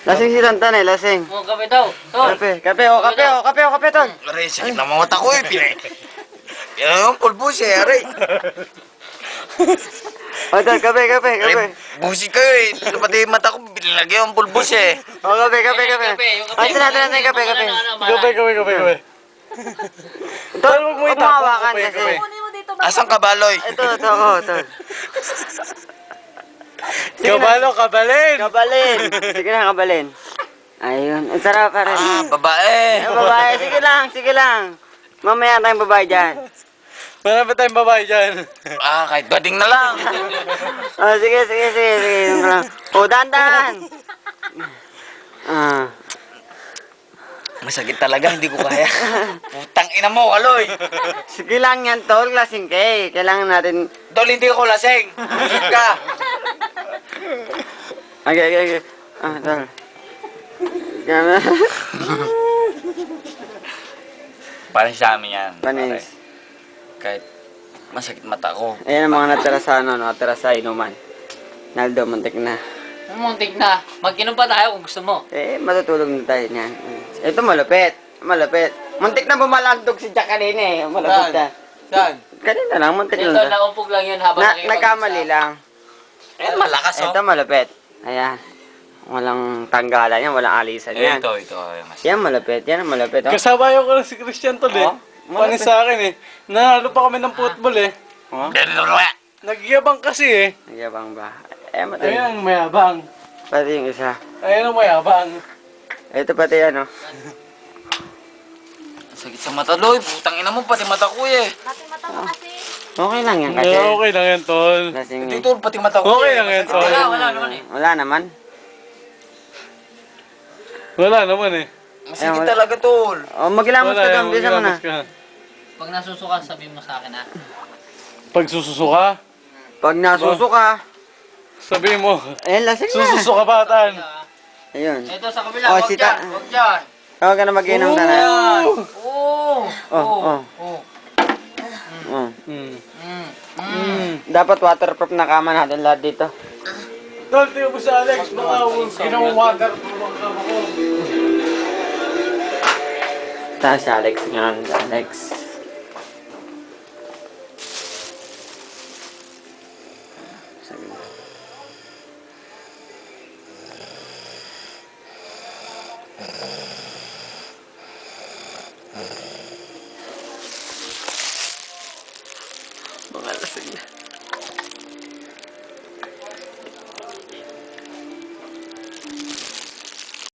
Lasing si Tantan eh, lasing. Oh, kape daw. Tol. Kape, tol. Aray, sakit na mga mata ko eh. Yan yung pulbos eh, aray. O, tol, kape. Aray, busi kayo eh. Pati yung mata ko, binilagyan yung pulbos eh. O, kape. Yung kape. Ay, natin, kape. Kape. Tol, Huwag mo huwag itapon, mahawakan kape, kasi. kape. Asan ka, Baloy? Ito, ako, tol. Sige na. Kabalo, kabalin! Kabalin. Sige na, kabalin. Ayun, ang sarap pa rin. Ah, babae. Ay, babae, sige lang. Mamaya tayong babae dyan. Wala ba tayong babae dyan? Ah, kahit bading na lang. Oh, sige. Yung lang. Oh, dahan. Ah. Masakit talaga, hindi ko kaya. Putang ina mo, Aloy. Sige lang yan, tol. Lasing ka eh. Kailangan natin... Dol, hindi ko lasing. Busog ka. Okay. Ah, tol. Gana. Parang sa amin yan. Panis. Kahit masakit mata ko. Ayan ang mga natira sa inuman. Naldo, muntik na. Muntik na. Mag-inom pa tayo kung gusto mo. Eh, matutulog na tayo niyan. Ito malapit. Muntik na bumalandog si Jack kanina eh. Malapit na. Saan? Kanina lang, muntik Ito, lang. naumpog lang yun habang Nagkamali lang. Eh, malakas oh. Ito malapit. Ayan. Walang tanggalan yan, walang alisan yan. Ito. Yan malapit, yan ang malapit. Oh. Kasabayo ko lang si Christian tol eh. Oh, Panis sa akin eh. Nanalo pa kami ng football eh. Oh. Nagyabang kasi eh. Nagyabang ba? Eh, Ayun matulog. ang mayabang. Pati yung isa. Ayun ang mayabang. Ito pati yan, oh. Sakit sa mata, Loy. Putang ina mo, pati mata ko eh. Okay lang yan kasi. Okay lang yan tol. Lasing Hindi eh. tol, pati mata ko. Okay lang yan tol. Wala naman eh. Wala naman. Wala naman eh. Masakit talaga, tol. Oh, magilamos ka doon. Bisa mo na. magilamos ka. Pag nasusuka, sabihin mo sa akin ha. Pag sususuka, Pag nasusuka, sabihin mo. eh, lasing na. Sususuka batan. Ayun. Ito sa kabila, Oh, huwag sita. dyan, huwag dyan. Huwag ka na mag-inom na na. Oo. Oh. Oh. Mm. Dapat waterproof na kama natin lahat dito. Tol, tingnan mo sa Alex. Baka ginawang waterproof ang kama ko. Taas si Alex ngayon, si Alex. Sabi mo.